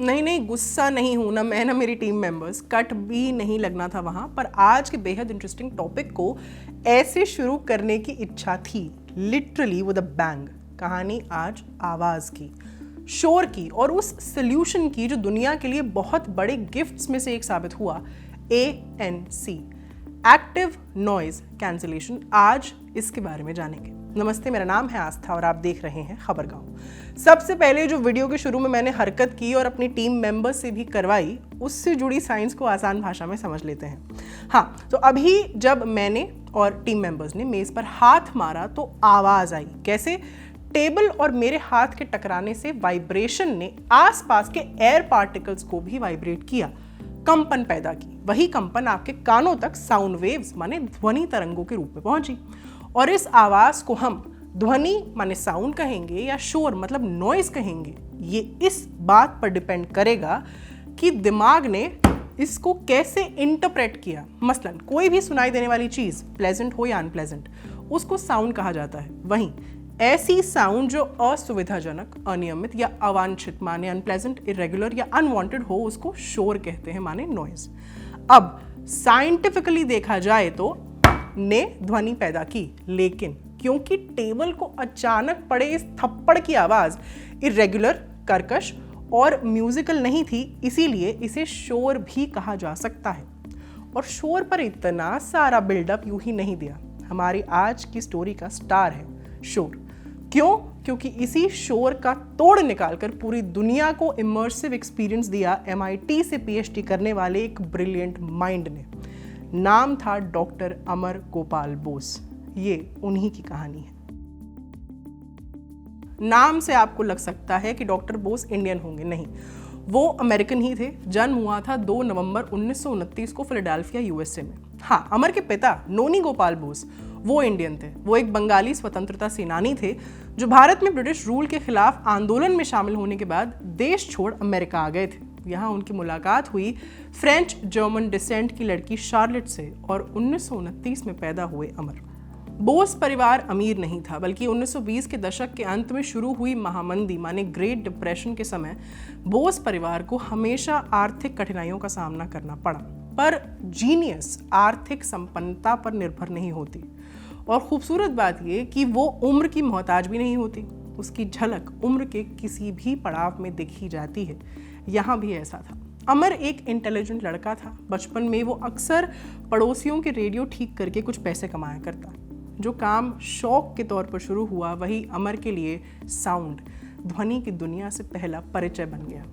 नहीं नहीं, गुस्सा नहीं हूं ना मैं ना मेरी टीम मेंबर्स, कट भी नहीं लगना था वहां, पर आज के बेहद इंटरेस्टिंग टॉपिक को ऐसे शुरू करने की इच्छा थी, लिटरली विद अ बैंग। कहानी आज आवाज की, शोर की और उस सोल्यूशन की जो दुनिया के लिए बहुत बड़े गिफ्ट्स में से एक साबित हुआ, ANC, एक्टिव नॉइज कैंसिलेशन। आज इसके बारे में जानेंगे। नमस्ते, मेरा नाम है आस्था और आप देख रहे हैं खबरगांव। सबसे पहले जो वीडियो के शुरू में मैंने हरकत की और अपनी टीम मेंबर्स से भी करवाई, उससे जुड़ी साइंस को आसान भाषा में समझ लेते हैं। हाँ, तो अभी जब मैंने और टीम मेंबर्स ने मेज पर हाथ मारा तो आवाज आई। कैसे? टेबल और मेरे हाथ के टकराने से वाइब्रेशन ने आसपास के एयर पार्टिकल्स को भी वाइब्रेट किया, कंपन पैदा की। वही कंपन आपके कानों तक साउंड वेव्स माने ध्वनि तरंगों के रूप में पहुंची और इस आवाज को हम ध्वनि माने साउंड कहेंगे या शोर मतलब नॉइज कहेंगे, ये इस बात पर डिपेंड करेगा कि दिमाग ने इसको कैसे इंटरप्रेट किया। मसलन कोई भी सुनाई देने वाली चीज, प्लेजेंट हो या अनप्लेजेंट, उसको साउंड कहा जाता है। वहीं ऐसी साउंड जो असुविधाजनक, अनियमित या अवांछित माने अनप्लेजेंट, इरेगुलर या अनवांटेड हो, उसको शोर कहते हैं माने नॉइज। अब साइंटिफिकली देखा जाए तो ने ध्वनि पैदा की, लेकिन क्योंकि टेबल को अचानक पड़े इस थप्पड़ की आवाज इरेगुलर, कर्कश और म्यूजिकल नहीं थी, इसीलिए इसे शोर भी कहा जा सकता है। और शोर पर इतना सारा बिल्डअप यूं ही नहीं दिया। हमारी आज की स्टोरी का स्टार है शोर। क्यों? क्योंकि इसी शोर का तोड़ निकालकर पूरी दुनिया को इमर्सिव एक्सपीरियंस दिया MIT से PhD करने वाले एक ब्रिलियंट माइंड ने। नाम था डॉक्टर अमर गोपाल बोस। ये उन्हीं की कहानी है। नाम से आपको लग सकता है कि डॉक्टर बोस इंडियन होंगे, नहीं, वो अमेरिकन ही थे। जन्म हुआ था 2 नवंबर 1929 को फिलाडेल्फिया USA में। हाँ, अमर के पिता नोनी गोपाल बोस वो इंडियन थे। वो एक बंगाली स्वतंत्रता सेनानी थे जो भारत में ब्रिटिश रूल के खिलाफ आंदोलन में शामिल होने के बाद देश छोड़ अमेरिका आ गए थे। यहाँ उनकी मुलाकात हुई फ्रेंच जर्मन डिसेंट की लड़की शार्लेट से और 1929 में पैदा हुए अमर। बोस परिवार अमीर नहीं था, बल्कि 1920 के दशक के अंत में शुरू हुई महामंदी माने ग्रेट डिप्रेशन के समय बोस परिवार को हमेशा आर्थिक कठिनाइयों का सामना करना पड़ा। पर जीनियस आर्थिक संपन्नता पर निर्भर नहीं होती और खूबसूरत बात यह कि वो उम्र की मोहताज भी नहीं होती। उसकी झलक उम्र के किसी भी पड़ाव में देखी जाती है। यहाँ भी ऐसा था। अमर एक इंटेलिजेंट लड़का था। बचपन में वो अक्सर पड़ोसियों के रेडियो ठीक करके कुछ पैसे कमाया करता। जो काम शौक के तौर पर शुरू हुआ, वही अमर के लिए साउंड, ध्वनि की दुनिया से पहला परिचय बन गया।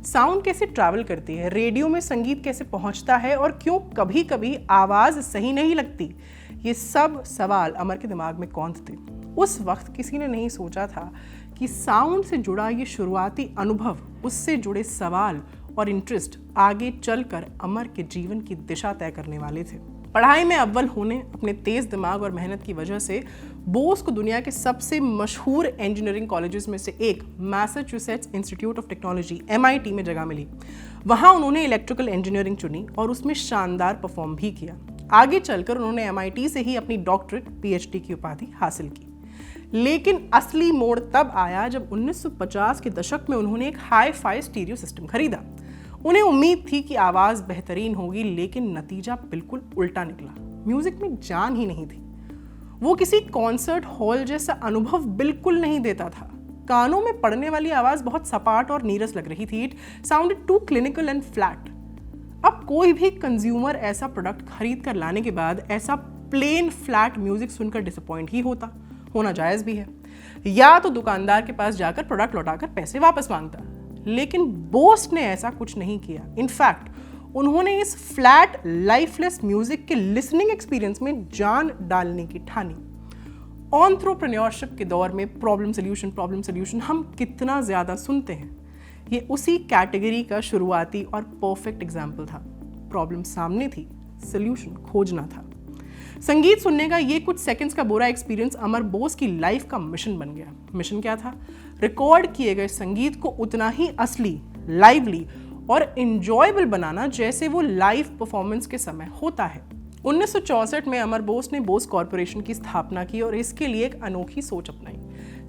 साउंड कैसे ट्रैवल करती है, रेडियो में संगीत कैसे पहुंचता है और क्यों कभी कभी आवाज सही नहीं लगती, ये सब सवाल अमर के दिमाग में कौंधते थे। उस वक्त किसी ने नहीं सोचा था कि साउंड से जुड़ा ये शुरुआती अनुभव, उससे जुड़े सवाल और इंटरेस्ट आगे चलकर अमर के जीवन की दिशा तय करने वाले थे। पढ़ाई में अव्वल होने, अपने तेज दिमाग और मेहनत की वजह से बोस को दुनिया के सबसे मशहूर इंजीनियरिंग कॉलेजेस में से एक Massachusetts institute of technology MIT में जगह मिली। वहाँ उन्होंने इलेक्ट्रिकल इंजीनियरिंग चुनी और उसमें शानदार परफॉर्म भी किया। आगे चलकर उन्होंने MIT से ही अपनी डॉक्टरेट PhD की उपाधि हासिल की। लेकिन असली मोड़ तब आया जब 1950 के दशक में उन्होंने एक हाई-फाई स्टीरियो सिस्टम खरीदा। उन्हें उम्मीद थी कि आवाज़ बेहतरीन होगी, लेकिन नतीजा बिल्कुल उल्टा निकला। म्यूजिक में जान ही नहीं थी। वो किसी कॉन्सर्ट हॉल जैसा अनुभव बिल्कुल नहीं देता था। कानों में पड़ने वाली आवाज़ बहुत सपाट और नीरस लग रही थी। It sounded too clinical and flat. अब कोई भी कंज्यूमर ऐसा प्रोडक्ट खरीद कर लाने के बाद ऐसा प्लेन फ्लैट म्यूजिक सुनकर डिसअपॉइंट ही होना जायज़ भी है, या तो दुकानदार के पास जाकर प्रोडक्ट लौटाकर पैसे वापस मांगता। लेकिन बोस ने ऐसा कुछ नहीं किया। इनफैक्ट उन्होंने इस फ्लैट लाइफलेस म्यूजिक के लिसनिंग एक्सपीरियंस में जान डालने की ठानी। एंटरप्रेन्योरशिप के दौर में प्रॉब्लम सॉल्यूशन हम कितना ज़्यादा सुनते हैं, ये उसी कैटेगरी का शुरुआती और परफेक्ट एग्जाम्पल था। प्रॉब्लम सामने थी, सॉल्यूशन खोजना था। संगीत सुनने का ये कुछ सेकंड्स का बुरा एक्सपीरियंस अमर बोस की लाइफ का मिशन बन गया। मिशन क्या था? रिकॉर्ड किए गए संगीत को उतना ही असली, लाइवली और इंजॉयबल बनाना जैसे वो लाइव परफॉर्मेंस के समय होता है। 1964 में अमर बोस ने बोस कॉरपोरेशन की स्थापना की और इसके लिए एक अनोखी सोच अपनाई।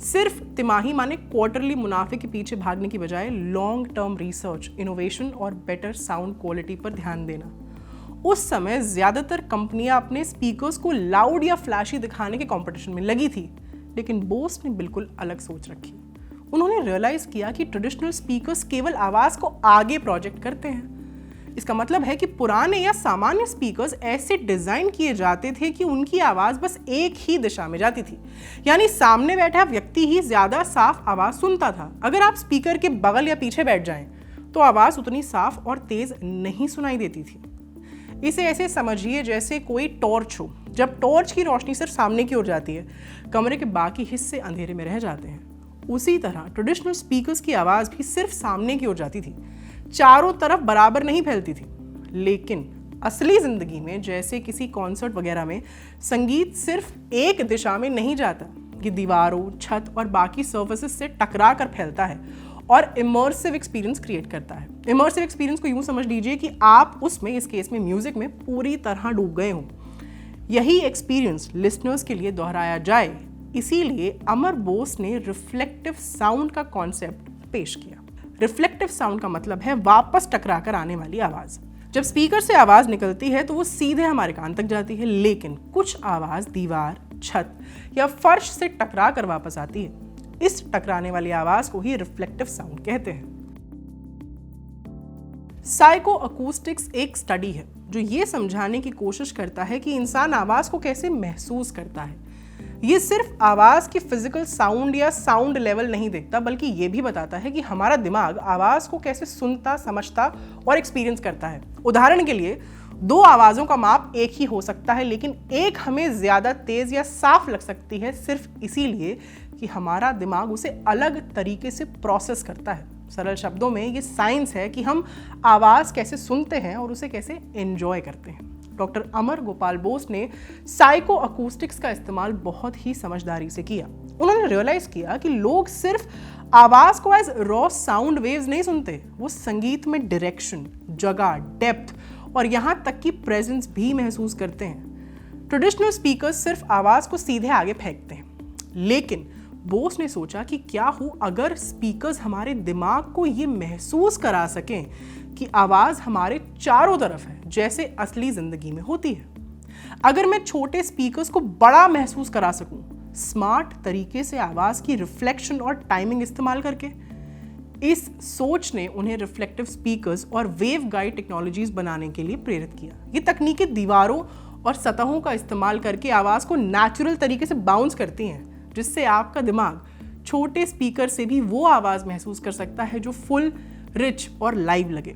सिर्फ तिमाही माने क्वार्टरली मुनाफे के पीछे भागने की बजाय लॉन्ग टर्म रिसर्च, इनोवेशन और बेटर साउंड क्वालिटी पर ध्यान देना। उस समय ज्यादातर कंपनियां अपने स्पीकर्स को लाउड या फ्लैशी दिखाने के कंपटीशन में लगी थी, लेकिन बोस ने बिल्कुल अलग सोच रखी। उन्होंने रियलाइज किया कि ट्रेडिशनल स्पीकर्स केवल आवाज को आगे प्रोजेक्ट करते हैं। इसका मतलब है कि पुराने या सामान्य स्पीकर्स ऐसे डिजाइन किए जाते थे कि उनकी आवाज बस एक ही दिशा में जाती थी, यानी सामने बैठा व्यक्ति ही ज्यादा साफ आवाज सुनता था। अगर आप स्पीकर के बगल या पीछे बैठ जाएं, तो आवाज उतनी साफ और तेज नहीं सुनाई देती थी। इसे ऐसे समझिए जैसे कोई टॉर्च हो। जब टॉर्च की रोशनी सिर्फ सामने की ओर जाती है, कमरे के बाकी हिस्से अंधेरे में रह जाते हैं। उसी तरह ट्रेडिशनल स्पीकर्स की आवाज भी सिर्फ सामने की ओर जाती थी, चारों तरफ बराबर नहीं फैलती थी। लेकिन असली जिंदगी में, जैसे किसी कॉन्सर्ट वगैरह में, संगीत सिर्फ एक दिशा में नहीं जाता। ये दीवारों, छत और बाकी सर्फेसेस से टकरा कर फैलता है और इमर्सिव एक्सपीरियंस क्रिएट करता है। इमर्सिव एक्सपीरियंस को यूं समझ लीजिए कि आप उसमें, इस केस में म्यूजिक में, पूरी तरह डूब गए हों। यही एक्सपीरियंस लिसनर्स के लिए दोहराया जाए, इसीलिए अमर बोस ने रिफ्लेक्टिव साउंड का कॉन्सेप्ट पेश किया। रिफ्लेक्टिव साउंड का मतलब है वापस टकरा कर आने वाली आवाज। जब स्पीकर से आवाज निकलती है तो वो सीधे हमारे कान तक जाती है, लेकिन कुछ आवाज दीवार, छत या फर्श से टकरा कर वापस आती है। इस टकराने वाली आवाज को ही रिफ्लेक्टिव साउंड कहते हैं। साइको अकूस्टिक्स एक स्टडी है जो ये समझाने की कोशिश करता है कि इंसान आवाज को कैसे महसूस करता है। ये सिर्फ आवाज की फिजिकल साउंड या साउंड लेवल नहीं देखता, बल्कि ये भी बताता है कि हमारा दिमाग आवाज को कैसे सुनता, समझता और एक्सपीरियंस करता है। उदाहरण के लिए, दो आवाजों का माप एक ही हो सकता है, लेकिन एक हमें ज्यादा तेज या साफ लग सकती है सिर्फ इसीलिए कि हमारा दिमाग उसे अलग तरीके से प्रोसेस करता है। सरल शब्दों में ये साइंस है कि हम आवाज कैसे सुनते हैं और उसे कैसे एंजॉय करते हैं। डॉक्टर अमर गोपाल बोस ने साइको अकूस्टिक्स का इस्तेमाल बहुत ही समझदारी से किया। उन्होंने रियलाइज किया कि लोग सिर्फ आवाज को एज रॉ साउंड वेव्स नहीं सुनते, वो संगीत में डायरेक्शन, जगह, डेप्थ और यहां तक कि प्रेजेंस भी महसूस करते हैं। ट्रेडिशनल स्पीकर्स सिर्फ आवाज को सीधे आगे फेंकते हैं, लेकिन बोस ने सोचा कि क्या हो अगर स्पीकर्स हमारे दिमाग को ये महसूस करा सकें कि आवाज हमारे चारों तरफ है, जैसे असली जिंदगी में होती है। अगर मैं छोटे स्पीकर्स को बड़ा महसूस करा सकूं, स्मार्ट तरीके से आवाज की रिफ्लेक्शन और टाइमिंग इस्तेमाल करके। इस सोच ने उन्हें रिफ्लेक्टिव स्पीकर्स और वेव गाइड टेक्नोलॉजीज बनाने के लिए प्रेरित किया। ये तकनीकें दीवारों और सतहों का इस्तेमाल करके आवाज को नेचुरल तरीके से बाउंस करती हैं, जिससे आपका दिमाग छोटे स्पीकर से भी वो आवाज महसूस कर सकता है जो फुल, रिच और लाइव लगे।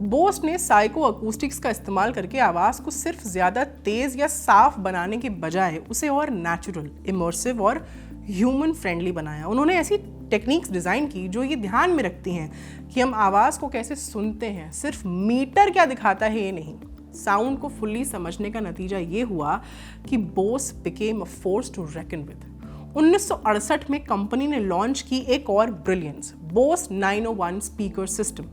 बोस ने साइको अकूस्टिक्स का इस्तेमाल करके आवाज को सिर्फ ज्यादा तेज या साफ बनाने के बजाय उसे और नेचुरल, इमर्सिव और ह्यूमन फ्रेंडली बनाया। उन्होंने ऐसी टेक्निक्स डिजाइन की जो ये ध्यान में रखती हैं कि हम आवाज को कैसे सुनते हैं, सिर्फ मीटर क्या दिखाता है ये नहीं। साउंड को फुल्ली समझने का नतीजा ये हुआ कि Bose became a force to reckon with. 1968 में कंपनी ने लॉन्च की एक और brilliance, Bose 901 speaker system,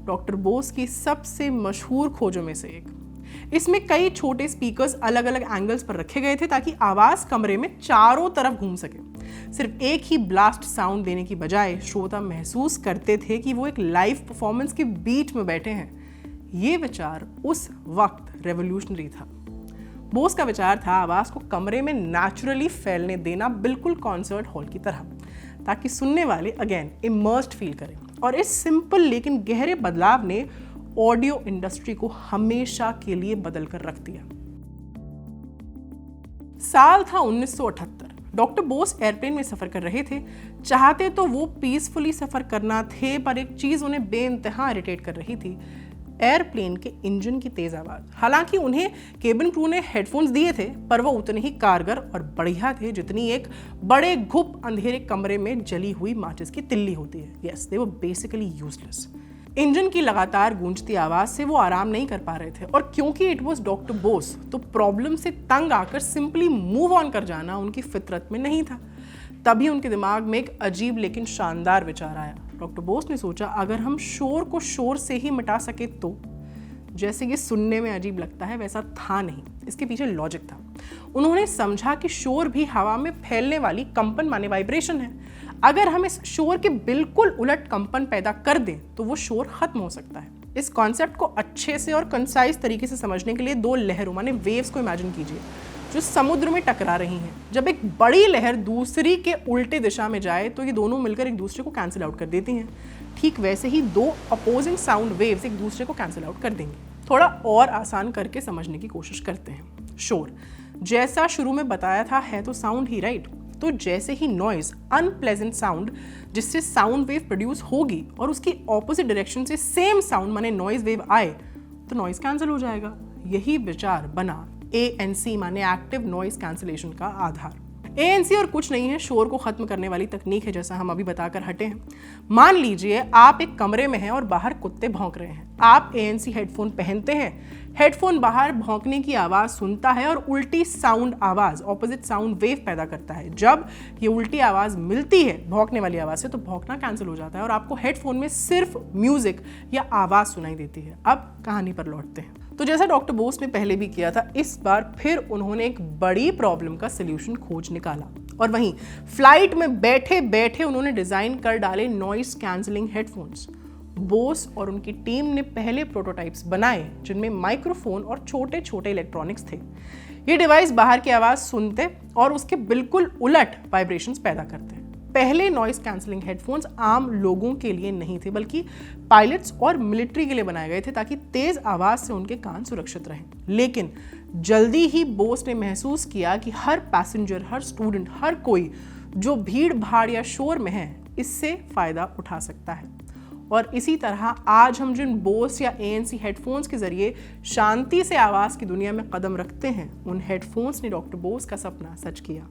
doctor Bose की सबसे मशहूर खोजों में से एक। इसमें कई छोटे स्पीकर्स अलग अलग एंगल्स पर रखे गए थे ताकि आवाज कमरे में चारों तरफ घूम सके। सिर्फ एक ही ब्लास्ट साउंड देने की बजाय श्रोता महसूस करते थे कि वो एक लाइव परफॉर्मेंस के बीच में बैठे हैं। ये विचार उस वक्त रेवोल्यूशनरी था। बोस का विचार था आवाज को कमरे में नेचुरली फैलने देना, बिल्कुल कॉन्सर्ट हॉल की तरह, ताकि सुनने वाले अगेन इमर्स्ड फील करें। और इस सिंपल लेकिन गहरे बदलाव ने ऑडियो इंडस्ट्री को हमेशा के लिए बदल कर रख दिया। साल था 1978। डॉक्टर बोस एयरप्लेन में सफर कर रहे थे। चाहते तो वो पीसफुली सफर करना थे, पर एक चीज उन्हें बेइंतहा इरिटेट कर रही थी, एयरप्लेन के इंजन की तेज आवाज। हालांकि उन्हें केबिन क्रू ने हेडफोन्स दिए थे, पर वो उतने ही कारगर और बढ़िया थे जितनी एक बड़े घुप अंधेरे कमरे में जली हुई माचिस की तिल्ली होती है। Yes, they were basically useless. Engine की लगातार गूंजती आवाज से वो आराम नहीं कर पा रहे थे, और क्योंकि इट वाज डॉक्टर बोस, तो प्रॉब्लम से तंग आकर सिंपली मूव ऑन कर जाना उनकी फितरत में नहीं था। तभी उनके दिमाग में एक अजीब लेकिन शानदार विचार आया। डॉक्टर बोस ने सोचा, अगर हम शोर को शोर से ही मिटा सके तो जैसे ये सुनने में अजीब लगता है वैसा था नहीं, इसके पीछे लॉजिक था। उन्होंने समझा कि शोर भी हवा में फैलने वाली कंपन माने वाइब्रेशन है। अगर हम इस शोर के बिल्कुल उलट कंपन पैदा कर दें तो वो शोर खत्म हो सकता है। इस कॉन्सेप्ट को अच्छे से और कंसाइज तरीके से समझने के लिए दो लहरों माने वेव्स को इमेजिन कीजिए जो समुद्र में टकरा रही हैं। जब एक बड़ी लहर दूसरी के उल्टे दिशा में जाए तो ये दोनों मिलकर एक दूसरे को कैंसिल आउट कर देती हैं। ठीक वैसे ही दो अपोजिंग साउंड वेव्स एक दूसरे को कैंसिल आउट कर देंगे। थोड़ा और आसान करके समझने की कोशिश करते हैं। शोर जैसा शुरू में बताया था है तो साउंड ही, राइट? तो जैसे ही नॉइज अनप्लेजेंट साउंड जिससे साउंड वेव प्रोड्यूस होगी और उसकी ऑपोजिट डायरेक्शन से सेम साउंड माने नॉइज वेव आए तो नॉइज कैंसिल हो जाएगा। यही विचार बना ANC माने एक्टिव नॉइज कैंसिलेशन का आधार। ANC और कुछ नहीं है, शोर को खत्म करने वाली तकनीक है, जैसा हम अभी बताकर हटे हैं। मान लीजिए आप एक कमरे में हैं और बाहर कुत्ते भौंक रहे हैं। आप ANC हेडफोन पहनते हैं, हेडफोन बाहर भौंकने की आवाज सुनता है और उल्टी साउंड आवाज ऑपोजिट साउंड वेव पैदा करता है। जब ये उल्टी आवाज मिलती है भौंकने वाली आवाज से तो भौंकना कैंसिल हो जाता है और आपको हेडफोन में सिर्फ म्यूजिक या आवाज सुनाई देती है। अब कहानी पर लौटते हैं। तो जैसा डॉक्टर बोस ने पहले भी किया था, इस बार फिर उन्होंने एक बड़ी प्रॉब्लम का सलूशन खोज निकाला और वहीं फ्लाइट में बैठे बैठे उन्होंने डिजाइन कर डाले नॉइस कैंसलिंग हेडफोन्स। बोस और उनकी टीम ने पहले प्रोटोटाइप्स बनाए जिनमें माइक्रोफोन और छोटे छोटे इलेक्ट्रॉनिक्स थे। ये डिवाइस बाहर की आवाज सुनते और उसके बिल्कुल उलट वाइब्रेशंस पैदा करते। पहले नॉइस कैंसलिंग हेडफोन्स आम लोगों के लिए नहीं थे बल्कि पायलट्स और मिलिट्री के लिए बनाए गए थे ताकि तेज आवाज से उनके कान सुरक्षित रहें। लेकिन जल्दी ही बोस ने महसूस किया कि हर पैसेंजर, हर स्टूडेंट, हर कोई जो भीड़ भाड़ या शोर में है इससे फायदा उठा सकता है। और इसी तरह आज हम जिन बोस या ANC हेडफोन्स के जरिए शांति से आवाज की दुनिया में कदम रखते हैं, उन हेडफोन्स ने डॉक्टर बोस का सपना सच किया।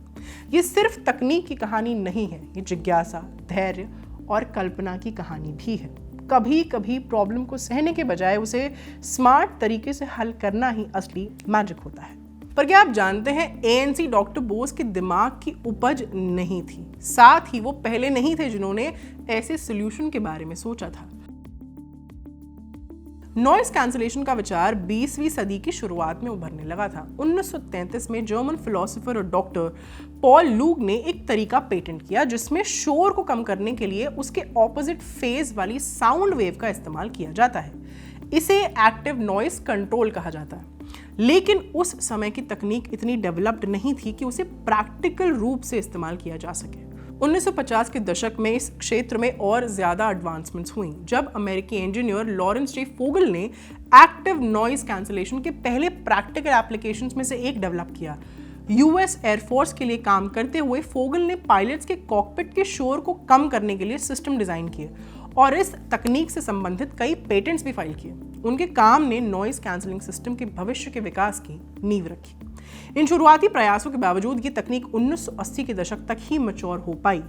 ये सिर्फ तकनीक की कहानी नहीं है, ये जिज्ञासा, धैर्य और कल्पना की कहानी भी है। कभी कभी प्रॉब्लम को सहने के बजाय उसे स्मार्ट तरीके से हल करना ही असली मैजिक होता है। पर क्या आप जानते हैं ANC डॉक्टर बोस के दिमाग की उपज नहीं थी, साथ ही वो पहले नहीं थे जिन्होंने ऐसे सॉल्यूशन के बारे में सोचा था। नॉइस कैंसलेशन का विचार 20वीं सदी की शुरुआत में उभरने लगा था। 1933 में जर्मन फिलोसोफर और डॉक्टर पॉल लूग ने एक तरीका पेटेंट किया जिसमें शोर को कम करने के लिए उसके ऑपोजिट फेज वाली साउंड वेव का इस्तेमाल किया जाता है। इसे एक्टिव नॉइस कंट्रोल कहा जाता है। लेकिन उस समय की तकनीक इतनी डेवलप्ड नहीं थी कि उसे प्रैक्टिकल रूप से इस्तेमाल किया जा सके। 1950 के दशक में इस क्षेत्र में और ज्यादा एडवांसमेंट्स हुई जब अमेरिकी इंजीनियर लॉरेंस जे फोगल ने एक्टिव नॉइस कैंसलेशन के पहले प्रैक्टिकल एप्लीकेशंस में से एक डेवलप किया। US एयरफोर्स के लिए काम करते हुए फोगल ने पायलट्स के कॉकपिट के शोर को कम करने के लिए सिस्टम डिजाइन किए और इस तकनीक से संबंधित कई पेटेंट्स भी फाइल किए। उनके काम ने नॉइस कैंसलिंग सिस्टम के भविष्य के विकास की नींव रखी। इन शुरुआती प्रयासों के बावजूद ये तकनीक 1980 के दशक तक ही मैच्योर हो पाई।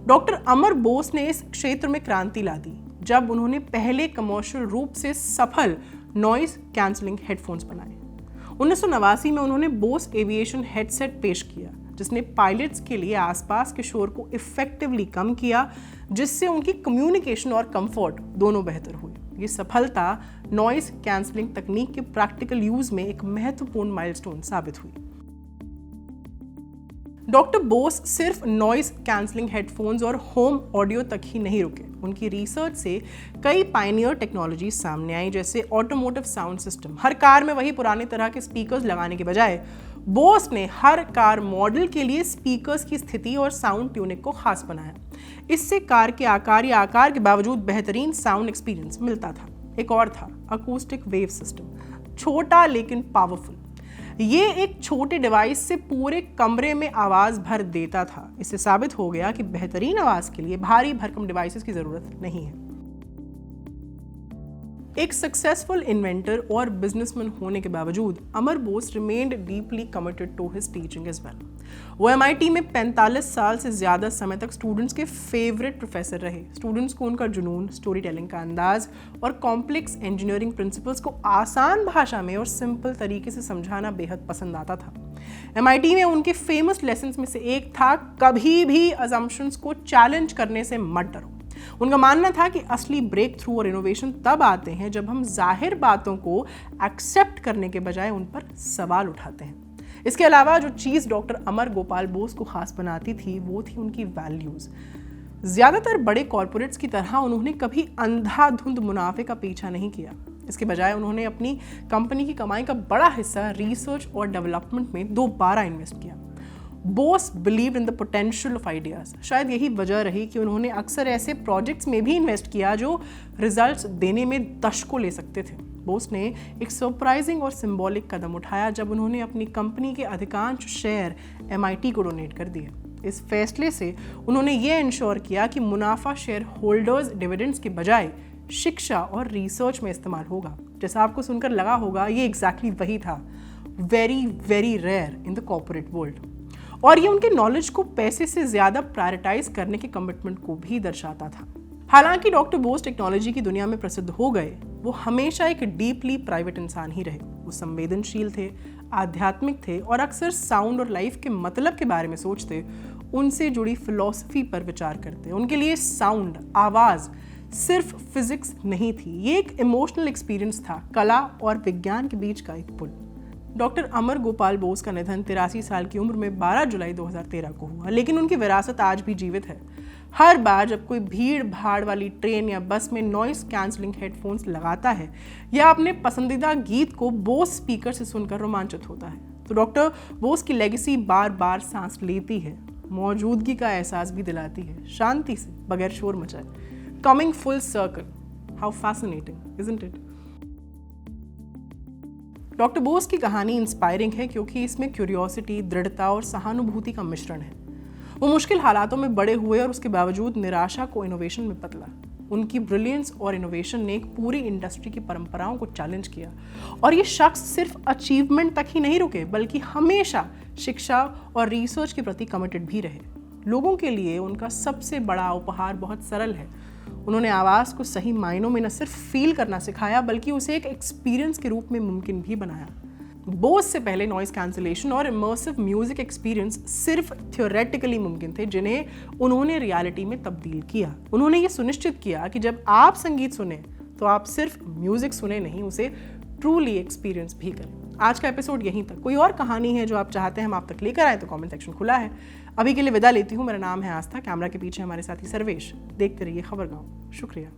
डॉक्टर अमर बोस ने इस क्षेत्र में क्रांति ला दी जब उन्होंने पहले कमर्शियल रूप से सफल नॉइस कैंसलिंग हेडफोन्स बनाए। 1989 में उन्होंने बोस एविएशन हेडसेट पेश किया जिसने पायलट्स के लिए आसपास के शोर को इफेक्टिवली कम किया, जिससे उनकी कम्युनिकेशन और कंफर्ट दोनों बेहतर हुए। ये सफलता नॉइस कैंसलिंग तकनीक के प्रैक्टिकल यूज में एक महत्वपूर्ण माइलस्टोन साबित हुई। डॉक्टर बोस सिर्फ नॉइस कैंसलिंग हेडफोन्स और होम ऑडियो तक ही नहीं रुके। उनकी रिसर्च से कई पायनियर टेक्नोलॉजी सामने आई, जैसे ऑटोमोटिव साउंड सिस्टम। हर कार में वही पुराने तरह के स्पीकर्स लगाने के बजाय बोस ने हर कार मॉडल के लिए स्पीकर्स की स्थिति और साउंड ट्यूनिंग को खास बनाया। इससे कार के आकार या आकार के बावजूद बेहतरीन साउंड एक्सपीरियंस मिलता था। एक और था अकूस्टिक वेव सिस्टम, छोटा लेकिन पावरफुल। ये एक छोटे डिवाइस से पूरे कमरे में आवाज भर देता था। इससे साबित हो गया कि बेहतरीन आवाज के लिए भारी भरकम डिवाइसेस की जरूरत नहीं है। एक सक्सेसफुल इन्वेंटर और बिजनेसमैन होने के बावजूद Amar Bose remained deeply committed to his teaching as well. वो MIT में 45 साल से ज़्यादा समय तक स्टूडेंट्स के फेवरेट प्रोफेसर रहे। स्टूडेंट्स को उनका जुनून, स्टोरी टेलिंग का अंदाज और कॉम्प्लेक्स इंजीनियरिंग प्रिंसिपल्स को आसान भाषा में और सिंपल तरीके से समझाना बेहद पसंद आता था। MIT में उनके फेमस लेसन्स में से एक था, कभी भी अजम्पशंस को चैलेंज करने से मत डरो। उनका मानना था कि असली ब्रेक थ्रू और इनोवेशन तब आते हैं जब हम जाहिर बातों को एक्सेप्ट करने के बजाय उन पर सवाल उठाते हैं। इसके अलावा जो चीज़ डॉक्टर अमर गोपाल बोस को खास बनाती थी वो थी उनकी वैल्यूज़। ज़्यादातर बड़े कॉरपोरेट्स की तरह उन्होंने कभी अंधाधुंध मुनाफे का पीछा नहीं किया। इसके बजाय उन्होंने अपनी कंपनी की कमाई का बड़ा हिस्सा रिसर्च और डेवलपमेंट में दोबारा इन्वेस्ट किया। Bose believe in the potential of ideas. शायद यही वजह रही कि उन्होंने अक्सर ऐसे प्रोजेक्ट्स में भी इन्वेस्ट किया जो रिजल्ट्स देने में दशकों ले सकते थे। बोस ने एक सरप्राइजिंग और सिंबॉलिक कदम उठाया जब उन्होंने अपनी कंपनी के अधिकांश शेयर MIT को डोनेट कर दिए। इस फैसले से उन्होंने ये इंश्योर किया कि मुनाफा शेयर होल्डर्स डिविडेंड्स के बजाय शिक्षा और रिसर्च में इस्तेमाल होगा। जैसा आपको सुनकर लगा होगा, ये एग्जैक्टली वही था। Very very rare in the corporate world. और ये उनके नॉलेज को पैसे से ज़्यादा प्रायोरिटाइज करने के कमिटमेंट को भी दर्शाता था। हालांकि डॉक्टर बोस टेक्नोलॉजी की दुनिया में प्रसिद्ध हो गए, वो हमेशा एक डीपली प्राइवेट इंसान ही रहे। वो संवेदनशील थे, आध्यात्मिक थे और अक्सर साउंड और लाइफ के मतलब के बारे में सोचते, उनसे जुड़ी फिलॉसफी पर विचार करते। उनके लिए साउंड, आवाज़ सिर्फ फिजिक्स नहीं थी, ये एक इमोशनल एक्सपीरियंस था, कला और विज्ञान के बीच का एक पुल। डॉक्टर अमर गोपाल बोस का निधन 83 साल की उम्र में 12 जुलाई 2013 को हुआ, लेकिन उनकी विरासत आज भी जीवित है। हर बार जब कोई भीड़ भाड़ वाली ट्रेन या बस में नॉइस कैंसलिंग हेडफोन्स लगाता है या अपने पसंदीदा गीत को बोस स्पीकर से सुनकर रोमांचित होता है, तो डॉक्टर बोस की लेगेसी बार बार सांस लेती है, मौजूदगी का एहसास भी दिलाती है, शांति से, बगैर शोर मचाए। Coming full circle, how fascinating isn't it? Doctor Bose की कहानी इंस्पायरिंग है क्योंकि इसमें क्यूरियोसिटी, दृढ़ता और सहानुभूति का मिश्रण है। वो मुश्किल हालातों में बड़े हुए और उसके बावजूद निराशा को इनोवेशन में बदला। उनकी ब्रिलियंस और इनोवेशन ने एक पूरी इंडस्ट्री की परंपराओं को चैलेंज किया। और ये शख्स सिर्फ अचीवमेंट तक ही नहीं रुके, बल्कि हमेशा शिक्षा और रिसर्च के प्रति कमिटेड भी रहे। लोगों के लिए उनका सबसे बड़ा उपहार बहुत सरल है। उन्होंने आवाज़ को सही मायनों में न सिर्फ फील करना सिखाया, बल्कि उसे एक एक्सपीरियंस के रूप में मुमकिन भी बनाया। बोस से पहले नॉइस कैंसलेशन और इमर्सिव म्यूजिक एक्सपीरियंस सिर्फ थियोरेटिकली मुमकिन थे, जिन्हें उन्होंने रियलिटी में तब्दील किया। उन्होंने ये सुनिश्चित किया कि जब आप संगीत सुने तो आप सिर्फ म्यूजिक सुने नहीं, उसे ट्रूली एक्सपीरियंस भी करें। आज का एपिसोड यहीं तक। कोई और कहानी है जो आप चाहते हैं हम आप तक लेकर आए तो कमेंट सेक्शन खुला है। अभी के लिए विदा लेती हूँ। मेरा नाम है आस्था, कैमरा के पीछे हमारे साथी सर्वेश। देखते रहिए खबरगांव। शुक्रिया।